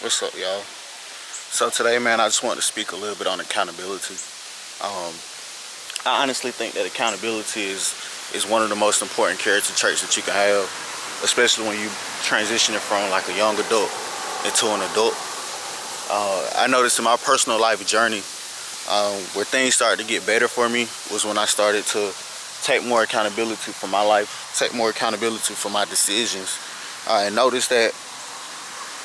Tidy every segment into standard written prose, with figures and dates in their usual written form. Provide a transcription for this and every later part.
What's up, y'all? So today, man, I just wanted to speak a little bit on accountability. Um, I honestly think that accountability is one of the most important character traits that you can have, especially when you transitioning from like a young adult into an adult. I noticed in my personal life journey, where things started to get better for me was when I started to take more accountability for my life, take more accountability for my decisions, and notice that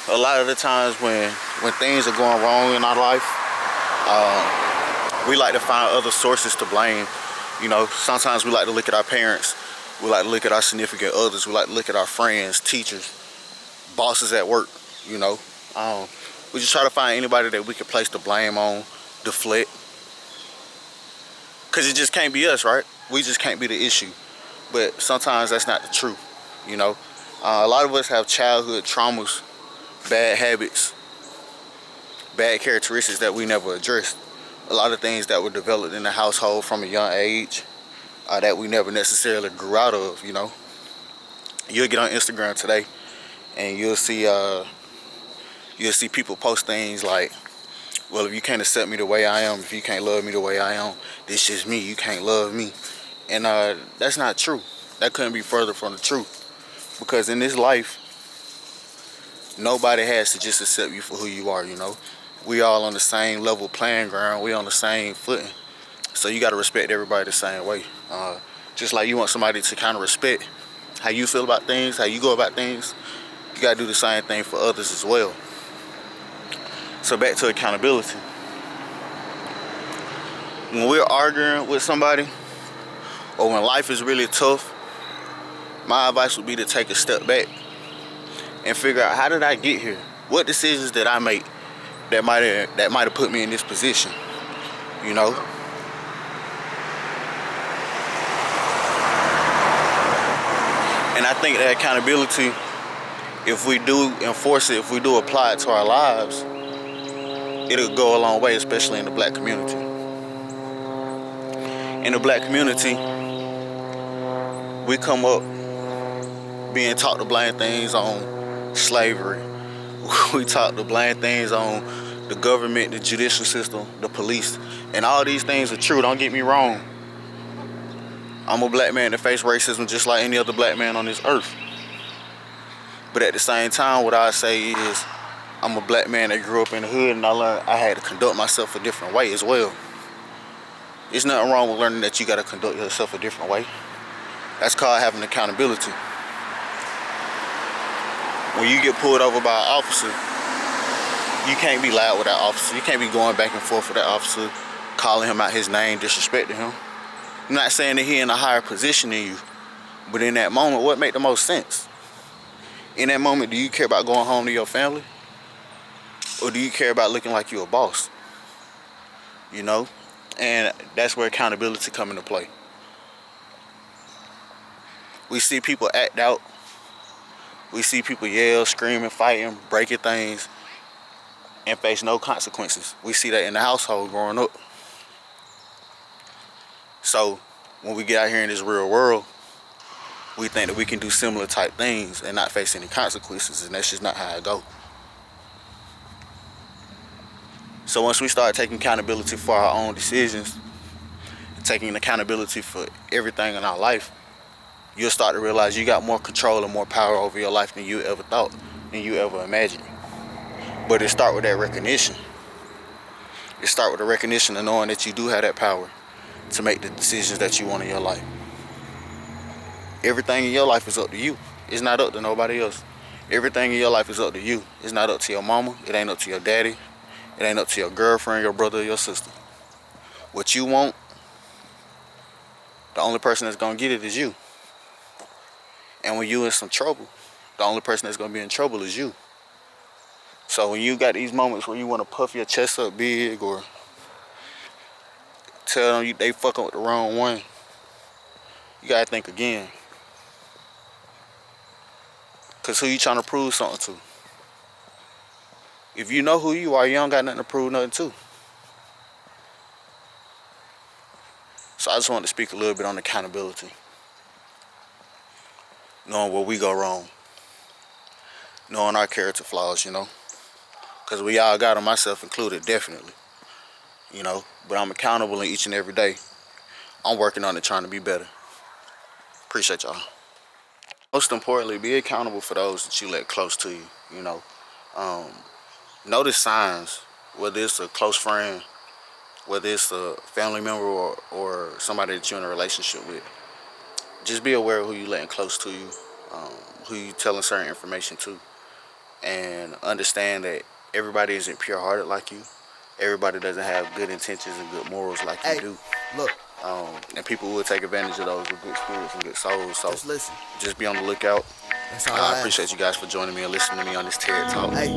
a lot of the times when things are going wrong in our life, we like to find other sources to blame. You know, sometimes we like to look at our parents, we like to look at our significant others, we like to look at our friends, teachers, bosses at work. You know, um, we just try to find anybody that we can place the blame on, deflect, because it just can't be us, right? We just can't be the issue. But sometimes that's not the truth. You know, a lot of us have childhood traumas, bad habits, bad characteristics that we never addressed. A lot of things that were developed in the household from a young age, that we never necessarily grew out of. You know, you'll get on Instagram today and you'll see people post things like, well, if you can't accept me the way I am, if you can't love me the way I am, this is me, you can't love me. And that's not true. That couldn't be further from the truth, because in this life nobody has to just accept you for who you are. You know, we all on the same level playing ground, we on the same footing. So you got to respect everybody the same way. Just like you want somebody to kind of respect how you feel about things, how you go about things, you got to do the same thing for others as well. So back to accountability. When we're arguing with somebody, or when life is really tough, my advice would be to take a step back and figure out, how did I get here? What decisions did I make that might have put me in this position? You know, and I think that accountability, if we do enforce it, if we do apply it to our lives, it'll go a long way, especially in the black community. In the black community, we come up being taught to blame things on slavery. We taught to blame things on the government, the judicial system, the police. And all these things are true, don't get me wrong. I'm a black man that faced racism just like any other black man on this earth. But at the same time, what I say is, I'm a black man that grew up in the hood, and I learned I had to conduct myself a different way as well. There's nothing wrong with learning that you got to conduct yourself a different way. That's called having accountability. When you get pulled over by an officer, you can't be loud with that officer. You can't be going back and forth with that officer, calling him out his name, disrespecting him. I'm not saying that he in a higher position than you, but in that moment, what make the most sense? In that moment, do you care about going home to your family? Or do you care about looking like you're a boss? You know? And that's where accountability come into play. We see people act out. We see people yell, screaming, fighting, breaking things, and face no consequences. We see that in the household growing up. So when we get out here in this real world, we think that we can do similar type things and not face any consequences, and that's just not how it goes. So once we start taking accountability for our own decisions, taking accountability for everything in our life, you'll start to realize you got more control and more power over your life than you ever thought, than you ever imagined. But it starts with that recognition. It starts with the recognition of knowing that you do have that power to make the decisions that you want in your life. Everything in your life is up to you. It's not up to nobody else. Everything in your life is up to you. It's not up to your mama. It ain't up to your daddy. It ain't up to your girlfriend, your brother, or your sister. What you want, the only person that's gonna get it is you. And when you in some trouble, the only person that's gonna be in trouble is you. So when you got these moments where you wanna puff your chest up big or tell them they fucking with the wrong one, you gotta think again. Cause who you trying to prove something to? If you know who you are, you don't got nothing to prove nothing to. So I just wanted to speak a little bit on accountability. Knowing where we go wrong. Knowing our character flaws, you know. because we all got them, myself included, definitely. You know, but I'm accountable in each and every day. I'm working on it, trying to be better. Appreciate y'all. Most importantly, be accountable for those that you let close to you. You know, um, notice signs, whether it's a close friend, whether it's a family member, or somebody that you're in a relationship with. Just be aware of who you letting close to you, who you telling certain information to, and understand that everybody isn't pure-hearted like you. Everybody doesn't have good intentions and good morals like you do. Look. And people will take advantage of those with good spirits and good souls. So just listen. Just be on the lookout. I appreciate you guys for joining me and listening to me on this TED Talk. I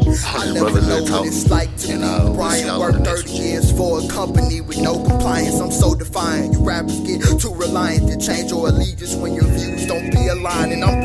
never know what it's like to be Brian. Worked 30 years for a company with no compliance. I'm so defiant. You rappers get too reliant to change your allegiance when your views don't be aligned. And I'm